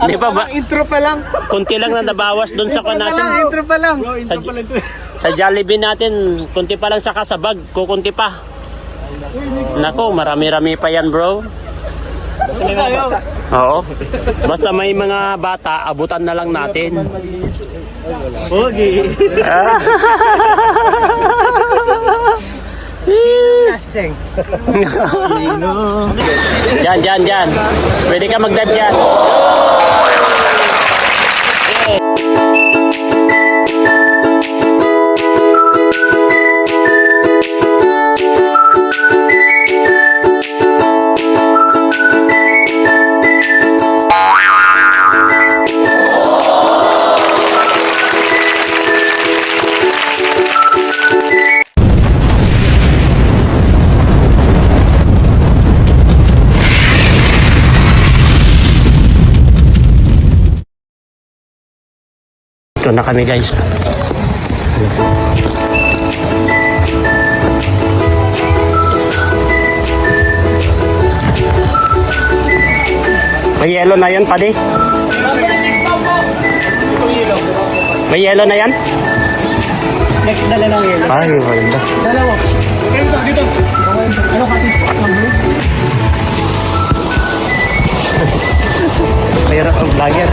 Di pa ba? Intro pa lang. Kunti lang na nabawas doon sa kan natin. Intro pa lang. Sa Jollibee natin, kunti pa lang sa kasabag, kukunti pa. Nako, marami-rami pa yan, bro. Oo. Basta may mga bata, abutan na lang natin. Pogi. Diyan. Pwede ka mag-dive yan. Ito na kami, guys. May yelo na yan, padi? May yelo na yan? Next dala lang yun. Ay, wala. Dalawa. Dito. Ano kasi? Mahirap ang vlogger.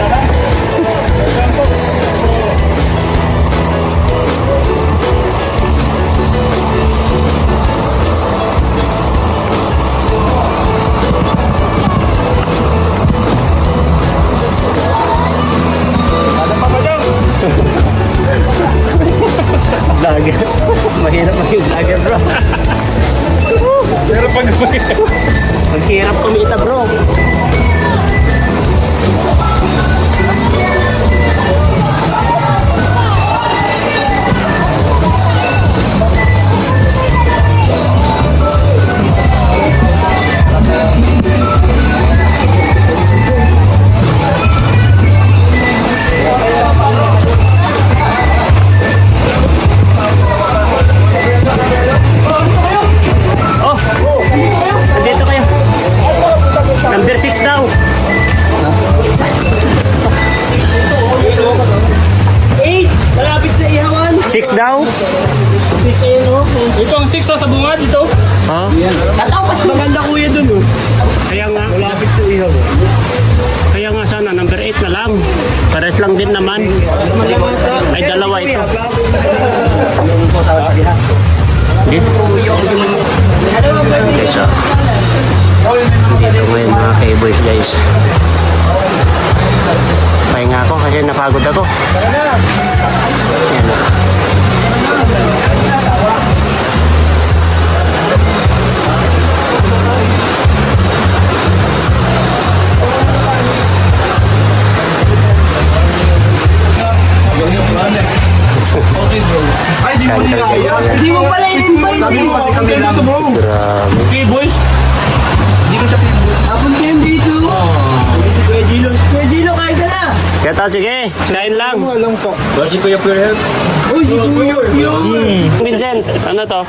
Vlogger. Mahirap maging vlogger, bro. Maghirap kumita, bro. Number 6 daw. 8. Malapit sa ihawan. 6 daw. 6 ayun o. Ito ang 6 sa bungad ito. Ha? Tataw pa maganda kuya dun o. Kaya nga, Malapit sa ihawan. kaya nga sana number 8 na lang. Pares lang din naman. Ay, dalawa ito. Okay, so dito ngayon mga K-boys, guys. Pahinga ako kasi napagod ako. Yan o. Ay, di mo nila kaya. Hindi mo pala in-invite. Sabi mo kasi kami lang. Grabe. Okay, boys. Hindi ko siya pinag-boys. Hapon kayo dito. Si Kuya Gilo. Kuya Gilo, kain ka na. Seta, sige. Kain lang. Alam ko. Si Kuya Pure. Uy, si Kuya Pure. Vincent, ano to?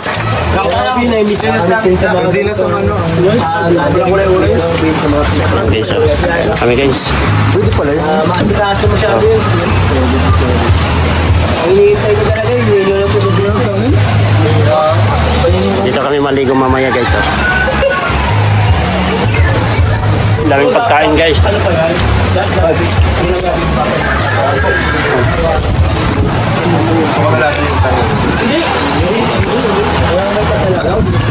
Kakabi na imitin na sa mga. Hindi na sa ano. Okay, so kami, guys. Pwede pala yun. Makasikaso masyado yun. Ang hinihintay ko talaga yun. Yun lang po sa buwan. Dito kami maligo mamaya, guys. Oh. Daming pagkain, guys. Ano pa yan? Last gabi.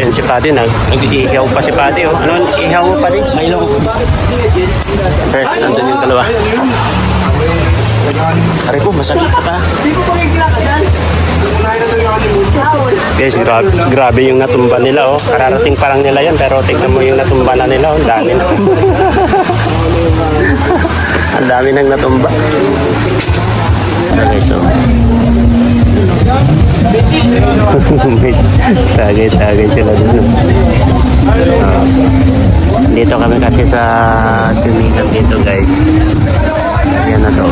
Yan si Paddy, nag-iihaw pa si Paddy. Oh. Ano, ihaw mo, Paddy? Mailong. Okay, nandun yung dalawa. Aray ko, masakit pa ta. Guys, grabe yung natumba nila. Oh. Kararating pa lang nila yan, pero tignan mo yung natumba na nila. Oh. Ang dami na. Ang dami nang natumba. Okay, so. Tagay sila dun. Dito kami kasi sa swimming dito, guys. Ayan na to.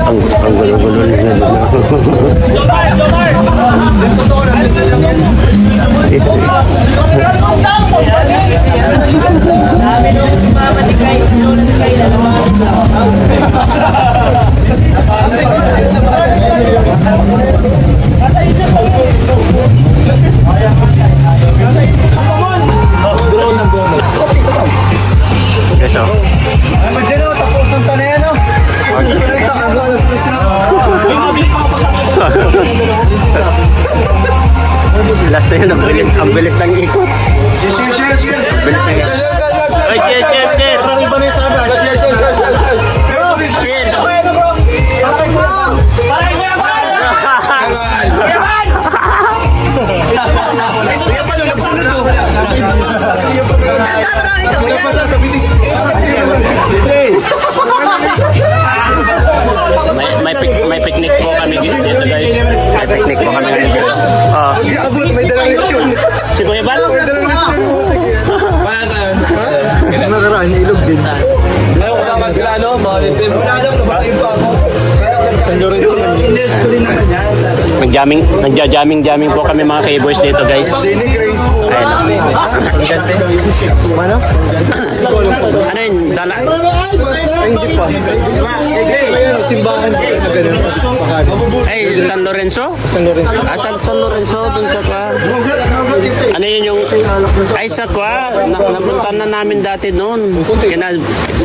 Ang gulo-gulo nila dun. Guys, oh. Tapos ng tanay, ano? Last na yun, ang bilis ng ikot. Bilis ng ikot. Ay, cheers, cheers, cheers. Cheers. May picnic po kami dito guys. May picnic po kami dito. Oh. May dalang lechon. Si Kuya Bal? Nakaraan, ilog din. Ayaw kasama sila, no? Mga SM. Nagja-jamming po kami mga K-boys dito guys. Ayun. Ano yun? Dala? Ay, hindi pa. Simbahan. Ay, San Lorenzo? San Lorenzo. San Lorenzo, dun sa kwa. Ano yun yung... Ay, sa kwa. Napunta na namin dati noon.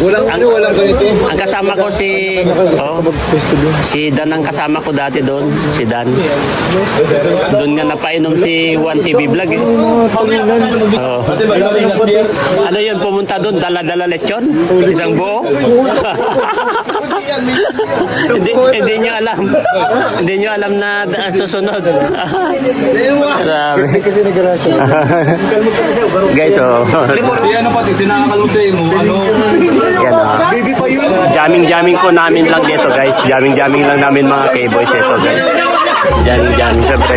Walang ganito. Ang kasama ko si... Oh, si Dan ang kasama ko dati doon. Si Dan. Doon nga napainom si 1TV Vlog eh. Oh. Ano yun, pumunta doon, dala-dala lechon? Isang buo? Hindi nyo alam. Hindi nyo alam na susunod. Grabe. Kasi nag-garage. Guys, oh. Si ano pati, sinakakalutay mo. Ano? Yan, oh. Baby pa yun. Jamming po namin lang dito guys. Jamming lang namin mga K-boys dito guys. Jamming syempre.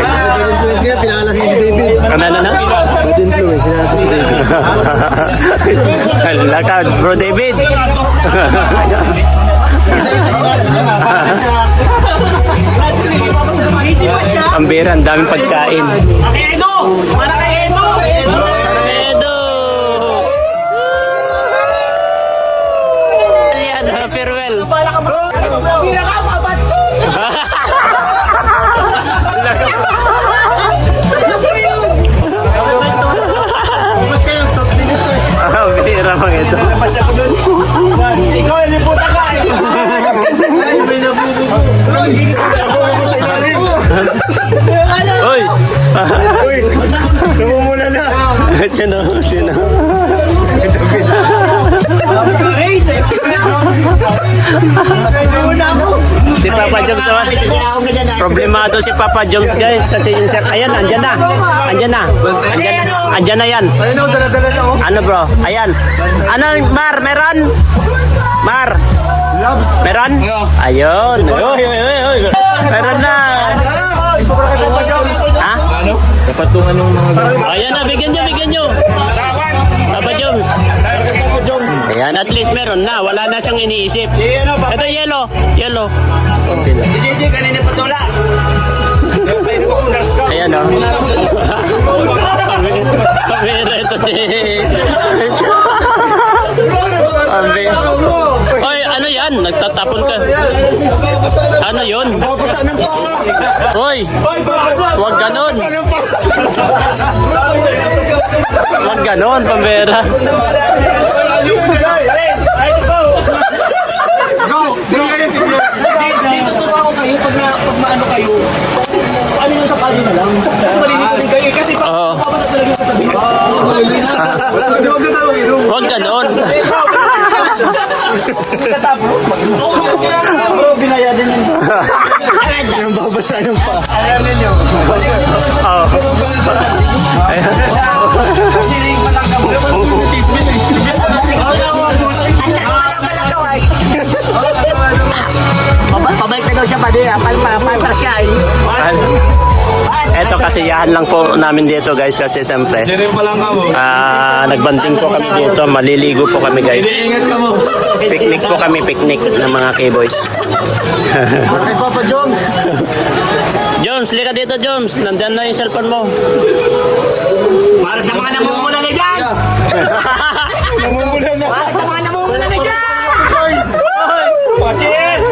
Kaya pinakala si David. Ano na? Bad influence, sinala si David. Lakad, bro David. Ang bira, ang daming pagkain. Edo! Para kay Edo! Edo! Ayan, farewell. Ang bira mga ito. Ikaw, liputa ka! May nabububo. Uy! Uy! Namumula na! Sino? Si Papa Jones naman. Problemado si Papa Jones guys. Kasi yung sir, ayan, andyan na yan. Ayun ako, dala-dala na ako. Ano bro? Ayan. Ano, Mar, meron? Mar? Meron? Ayun. Meron na. Ha? Kapatungan ng mga... Ayan na, bigyan nyo. Papa Jones. Ayan, at least meron na. Wala na siyang iniisip. Ito, yellow. Si JJ, kanina patula. Ayan o. Pamira ito si... Oy, ano yan? Nagtatapon ka. Ano yun? Hoy! Huwag ganon. Huwag ganon, Pamira. Dito totoo kayo pag maano kayo. Ano yung sa kali na lang. Kasi malilito rin kayo. Kasi papasat talaga sa tabi. Huwag ganon. Bro, binayadan yun. Yung babasa ng pa. Ayan ninyo. Oh. Kasi rin pa lang kamo. Pabalik na daw siya pa din. Palpa siya eh. Eto kasiyahan lang po namin dito guys kasi siyempre Diyan pa lang ka mo. nagbanding po kami dito, maliligo po kami guys. Ingat ka mo. Picnic po kami, picnic ng mga K-boys. Kay Papa Jones. Jones, lika dito Jones. Nandyan na yung cellphone mo. Para sa mga namumula na dyan! Namumula na. Para sa mga namumula na dyan! Cheers!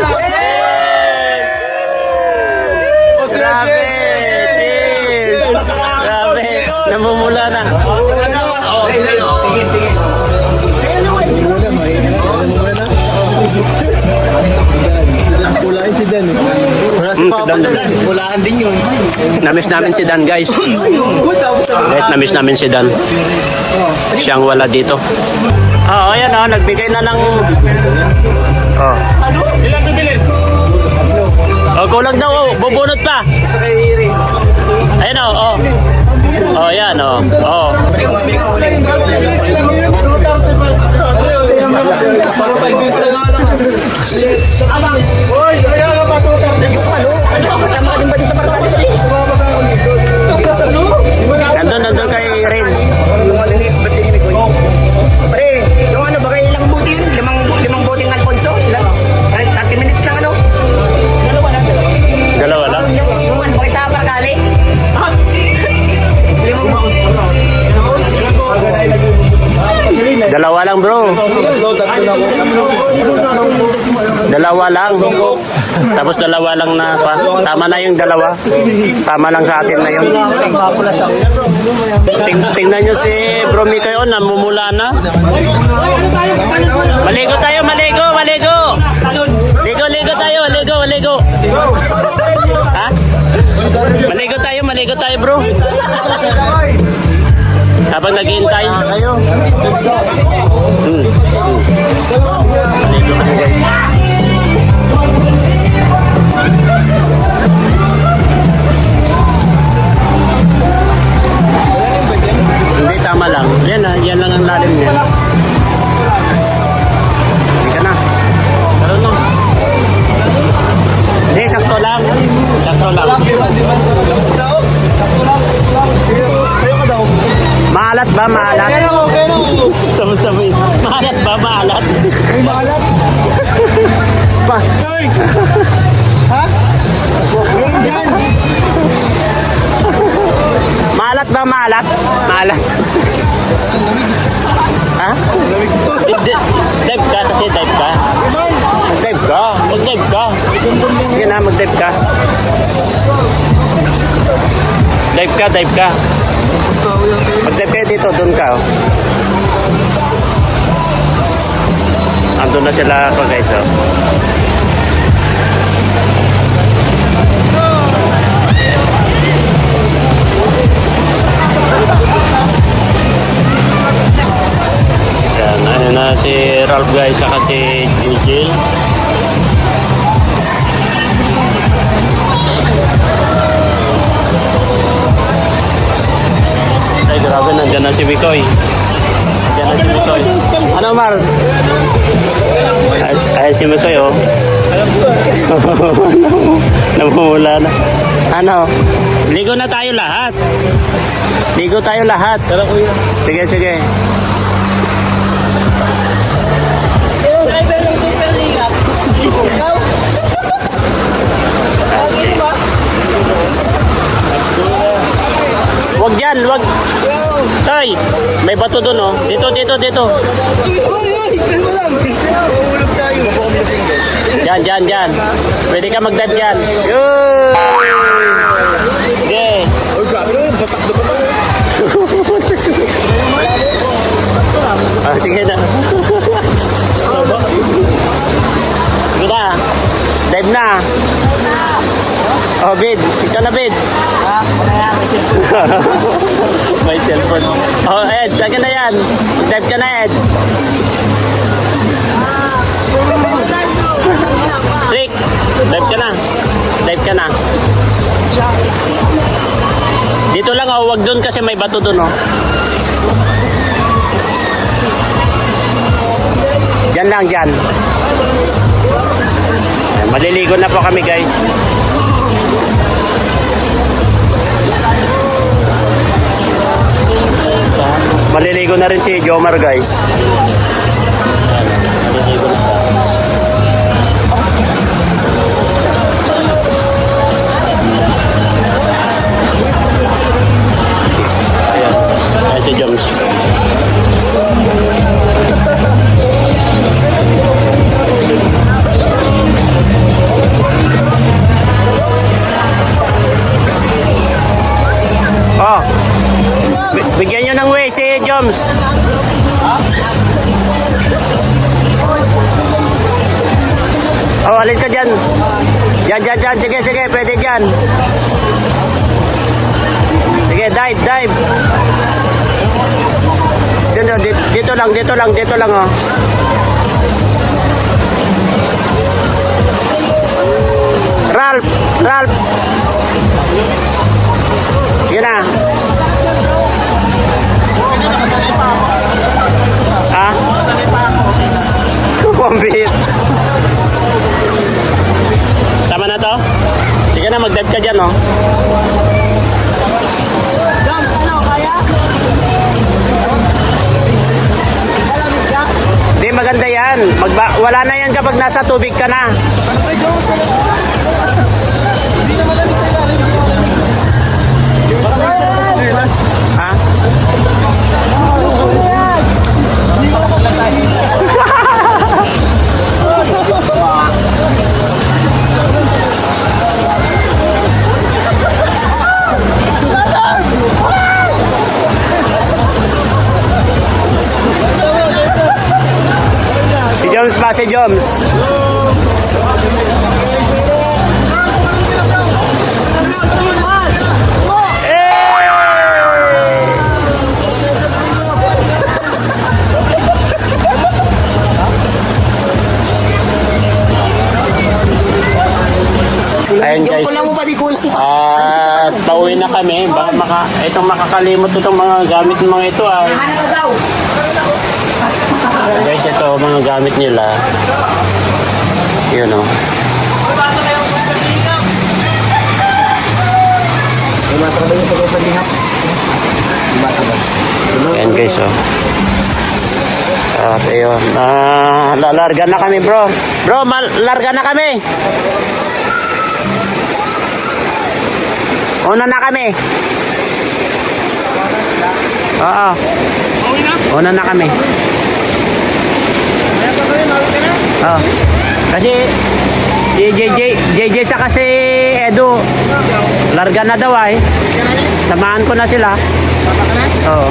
si Dan. Walahan din yun. Namiss namin si Dan, guys. Guys, namiss namin si Dan. Siyang wala dito. Ayan nagbigay na ng... Ano? Ilan bibili? Kulang daw, bubunot pa. Ayan yan Parang 5 minutes na nga lang. Abang! Hoy, kaya ka pa tutar. Ano? Kasama ka din ba din sa Paratalis? Nandun kay Rin. Pre, yung ano ba kayo ilang butin? Limang buting Alfonso? Ilan? 30 minutes lang ano? Dalawa lang. Yung ano ba kayo sa Pargali? Dalawa lang, bro. Dalawa lang. Tapos dalawa lang na pa. Tama na yung dalawa. Tama lang sa atin na yun. Tingnan nyo si Bro Mika yun, namumula na. Maligo tayo, maligo. Ligo. Ha? Maligo tayo, bro. Habang naghihintay. Maligo tayo, guys. Hindi, tama lang. Yan lang ang lalim niya. Hindi ka na. Karoon na. Hindi, sakto lang. Maalat ba? Maalat? Sabay. Maalat ba? Maalat? Maalat? Ba? Ha? Meron dyan. Maalat ba? Maalat? Maalat. Ha? Dive ka kasi dive ka. Mag-dive ka. Sige na, mag-dive ka. Dive ka. Mag-dive ka dito, doon ka. Andun na sila ako, guys. Ayun na si Ralph, guys, saka si Jujil. Ay, grabe, nandiyan na si Mikoy. Ano, Mar? Ay, si Mikoy, oh. Namumula na. Ano? Ligo na tayo lahat. Tara, kuya. Sige. Driver ng Super Liga. Ikaw? Wag dyan. Tay, may bato dun, oh. Dito. Mahulog tayo. Dyan. Pwede ka mag-dive dyan. Sige. Oh, grabe naman. Batak na batak. Sige na. Sige na. Dive na. Oh, Bid. Ikaw na, Bid. May cellphone. Oh, Ed. Saka na yan. Dive ka na, Ed. Rick. Dive ka na. Dito lang, oh. Huwag doon kasi may bato doon, oh. Diyan lang, dyan. Maliligo na po kami, guys. Maliligo na rin si Jomar, guys. Maliligo na siya. Ayan si Joms. Oh, bigyan nyo ng way si Joms. Oh, alin ka dyan. Dyan. Sige, pwede dyan. Sige, dive. Dito lang, oh. Ralph. Sige na. Ah? Kumbit. Tama na to? Sige na, mag-dive ka dyan, oh. Hindi, maganda yan. Wala na yan kapag nasa tubig ka na. Ha? Si Joms. Ayun guys. Pauwi na kami. Baka itong makakalimot itong mga gamit ng mga ito ay. Guys, ito mga gamit nila. Yun o. Ayan guys o. At ayun. Lalarga na kami bro. Bro, larga na kami. Una na kami. Oo. Una na kami. Oh. Kasi si JJ saka si Edu larga na daw ay. Samahan ko na sila. Oo.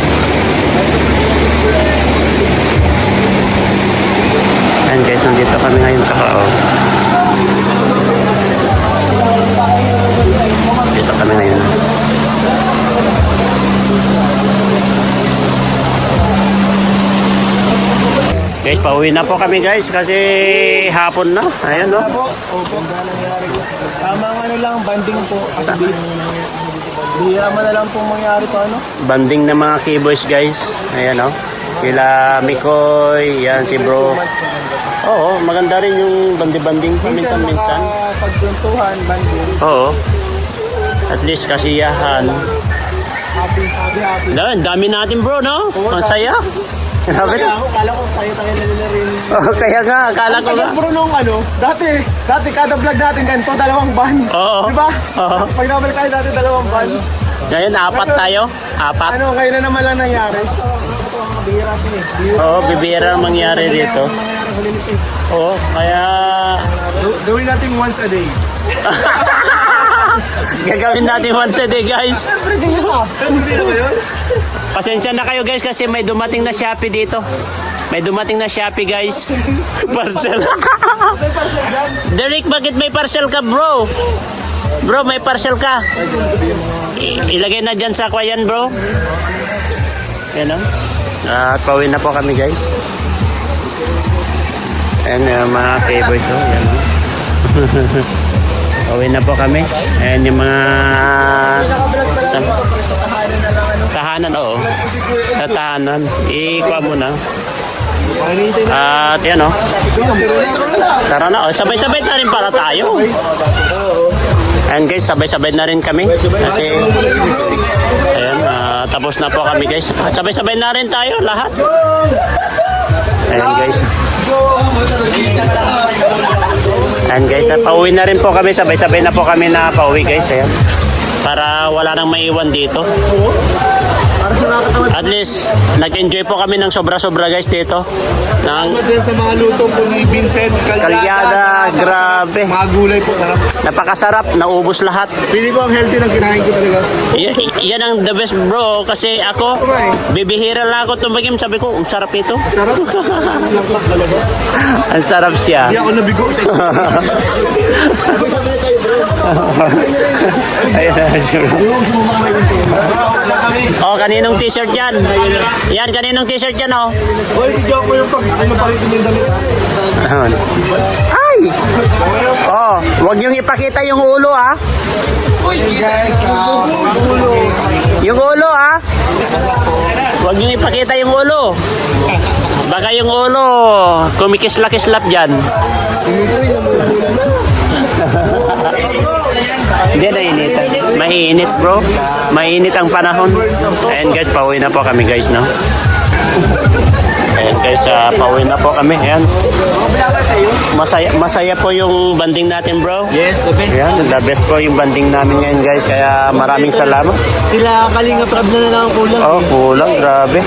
And guys, nandito kami ngayon sa Kao. Dito kami ngayon. Guys, pauwi na po kami guys kasi hapon na. Ayan no. Tamang ano lang, banding po. Kasi bihira na lang po mangyari pa ano. Banding ng mga keyboys guys. Ayan no. Sila Mikoy, yan si bro. Oo, maganda rin yung banding-banding paminsan-minsan. Pagtuntuhan, banding. Oo. At least kasiyahan. Happy. Dami natin bro no? Ang saya. Grabe na. Kala ko tayo na rin. Oh, kaya nga, akala ko nga. Bro nung ano, dati kada vlog natin ganito, 2 van. Oo. Diba? Oo. Pag nabalik tayo dati 2 van. Ngayon, 4 tayo. 4. Ano, ngayon na naman lang nangyari. Bihira po eh. Oo, bibira ang mangyari dito. Oo, kaya... Gawin natin once a day. Gagawin natin once a day, guys. Hindi na ba yun? Pasensya na kayo, guys, kasi may dumating na Shopee dito. May dumating na Shopee, guys. Parcel. Derek, bakit may parcel ka, bro? Bro, may parcel ka. Ilagay na dyan sa kwayan, bro. Yan o. At pauwi na po kami, guys. And mga favorite to. Yan o. Pauwi na po kami. And yung mga tahanan, oo. Sa tahanan. Ikuha mo na. At yan o. Tara na. Sabay-sabay na rin para tayo. And guys, sabay-sabay na rin kami. Kasi, ayan, tapos na po kami guys. Sabay-sabay na rin tayo lahat. Ayan guys. Ayan guys, pauwi na rin po kami. Sabay-sabay na po kami na pauwi guys. Ayan. Para wala nang maiwan dito. At least, nag-enjoy po kami ng sobra-sobra guys dito. Din sa mga luto po ni Vincent Calyada, grabe. Mga gulay po, sarap. Napakasarap, naubos lahat. Pili ko ang healthy na kinain ko talaga. Yan ang the best bro kasi ako bibihira lang ako tumagim sabi ko ang sarap ito. Sarap. Lampak talaga. Ang sarap siya. Hindi ako nabigo sa Oh, kaninong t-shirt yan? Yan, kaninong t-shirt yan oh. Oy, tigaw ko yung pag ano pa rin yung damit. Ay! Oh, wag niyong ipakita yung ulo ah. Guys, Yung ulo ah. Wag niyong ipakita yung ulo. Baka yung ulo kumikisla-kislap dyan. Hindi na init. Mainit bro. Mainit ang panahon. Ayan guys, pauwi na po kami guys, no? Ayan guys, pauwi na po kami. Ayan. Masaya po yung banding natin bro. yes, the best. Ayan, the best po yung banding namin ngayon guys. Kaya maraming salamat. Sila Kalinga Prab na lang ang kulang. Oh, kulang, grabe.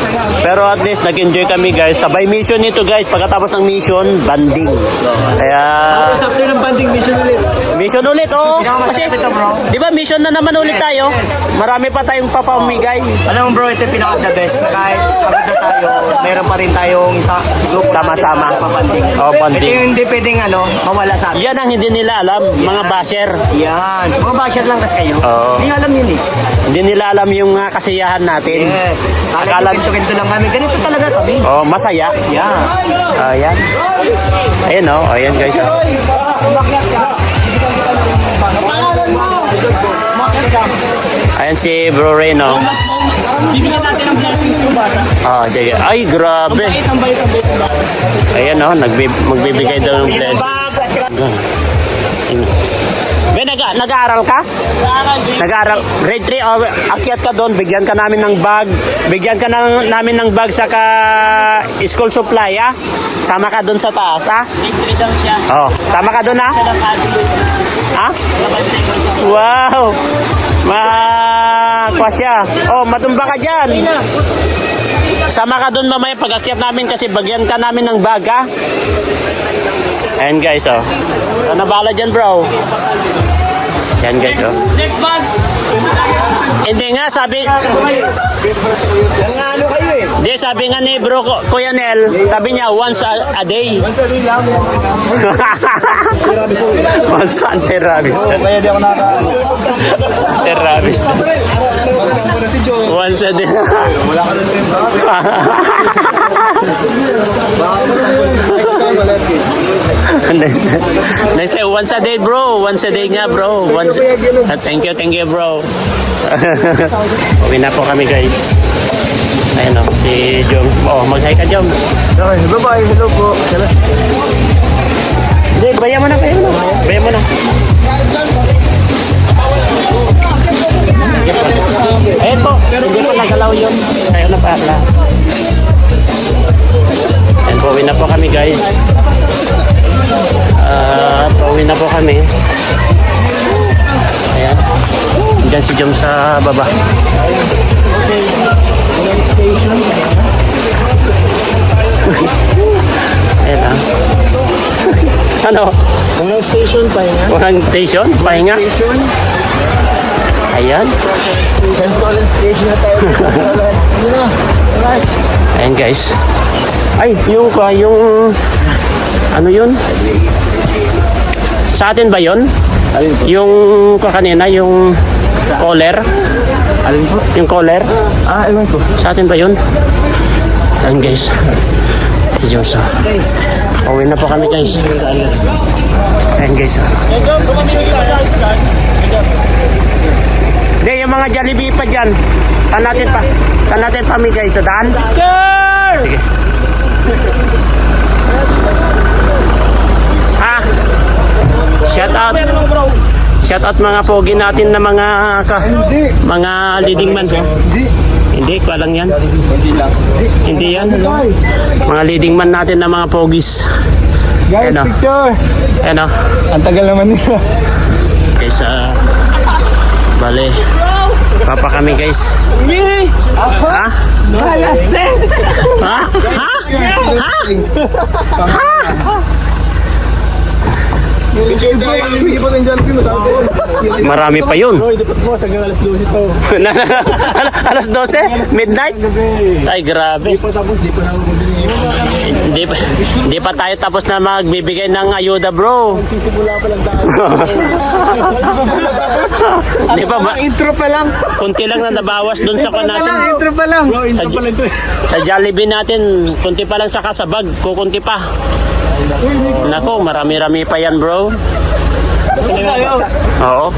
Pero at least nag-enjoy kami guys. Sabay mission nito guys. Pagkatapos ng mission, banding. Kaya... Tapos after ng banding mission ulit. Mission ulit, oh. Kasi, di ba mission na naman ulit tayo? Marami pa tayong papamigay. Alam mo bro, ito yung pinaka-the best. Na kahit pagod na tayo, meron pa rin tayong isa group Sama-sama. papanding. Oh, Ito banding. yung hindi pwedeng mawala sa atin. Yan ang hindi nila alam, mga basher. Yan. Mga basher lang kasi kayo. Oo. Hindi alam yun eh. Hindi nila alam yung kasiyahan natin. Yes. Akala- Akala kinto lang kami. Ganito talaga kami. Oh, masaya. Yan. Ayan. Ayan, oh. Ayan, guys. Oh. Ayan si Bro Reno. Bibigyan natin ng blessings yung bata. Ah, sige. Ay, grabe. Ang bait ang bata. Ayan, oh. Magbibigay daw ng blessing. Nag-aaral ka? Nag-aaral. Grade 3, oh, akyat ka doon, bigyan ka namin ng bag. Bigyan ka namin ng bag sa school supply, ah. Sama ka doon sa taas, ah. Victory daw siya. Oh, sama ka doon, ah. Siya ng kati. Ha? Wow! Kwa siya. Oh, matumba ka dyan. Sama ka doon mamaya pag-akyat namin kasi bagyan ka namin ng bag, ha? Ayan guys, oh. Ano bala dyan, bro? Ayan guys, oh. Next month. Hindi nga, sabi... Ano kayo eh? Hindi, sabi nga ni bro, Kuya Nel, sabi niya, once a day. Sorry lang. Once a therapy. Kaya di ako Therapy. Magtampo na si Joe. Once a day. Wala ka ng tempo. Next time, once a day, bro. Once a day nga, bro. Once. Thank you, bro. Uwi na po kami, guys. Ayun, oh, si Jom. Oh, mag-hi ka, Jom. Okay, bye-bye. Hello po. Hindi, bayan mo na kayo. Bayan mo na. Ayun po, hindi po nagalaw yun. Ayaw na pala. Ayun po, uwi na po kami, guys. Pauwi na po kami. Ayan. Diyan si Jom sa baba. Ayan ah. Ano? Walang station pa yun. Walang station? Pahinga? Ayan. Central station na tayo. Ayan guys. Ay, yung ano yun? Sa atin ba yun? Yung kanina, yung collar? Alin po? Yung collar? Ah, ewan ko. Sa atin ba yun? Ayan guys. Diyos. Uwi na po kami guys. Ayan guys. Hindi, yung mga Jollibee pa dyan. Saan natin pamigay sa daan? Sige. Ha? Shout out. Shout out mga pogi natin na mga leading man. Hindi, walang yan. Hindi yan. Mga leading man natin na mga pogis. Guys, Ayan o. picture. Ayan o. Ang tagal naman nila. Guys, bale. Papa kami guys. Ha? Ha? Ha? Ha? Ha? Bigyan po tayong Jollibee mo. Marami pa yun. Hoy, dapat mo. Hanggang alas 12 ito. Alas 12? Midnight? Ay, grabe. Di pa tapos, di pa na ako Hindi pa tayo tapos na magbibigay ng ayuda, bro. Sisimula pa lang tayo. Di ba ba? Intro pa lang. Kunti lang na nabawas dun sa kan natin. Intro pa lang. Bro, intro pa lang ito. Sa Jollibee natin, kunti pa lang sa kasabag, kukunti pa. Nako, marami-rami pa yan, bro. Oo.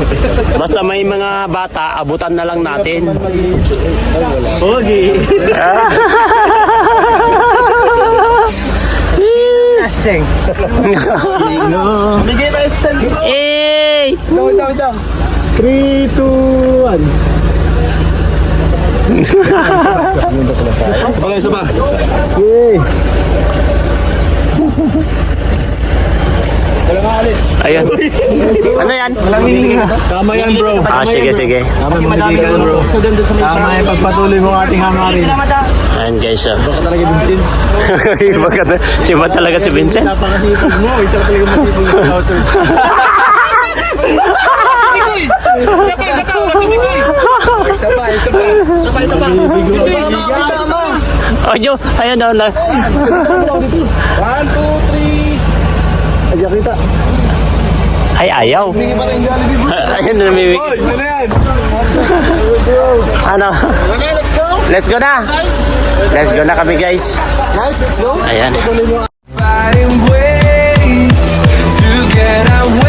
Basta may mga bata, abutan na lang natin. Pogi. Aseng. Bigay tayo sa San. Eh! Wait lang. 3, 2, 1. Okay, isa pa. Okay. Wala nga alis. Ayan. Ano yan? Tama yan, bro. Sige, sige. Tama yung magigigan, bro. Tama yung pagpatuloy mo ang ating hangarin. Ayan, guys. Baka talaga Vincent. Iba talaga si Vincent. Napakasipag mo. Isa ka talaga masipag ng scouter. Kasama. Ojo, ayan daw na. 1, 2, 3. Ayan kita. Ay, ayaw. Bigay pa rin Jollibee, bro. Ayan na namimik. Hoy, ano yan? Ano? Let's go. Let's go na. Let's go na kami, guys. Guys, let's go. Ayan. Tuloy mo Fighting ways to get away.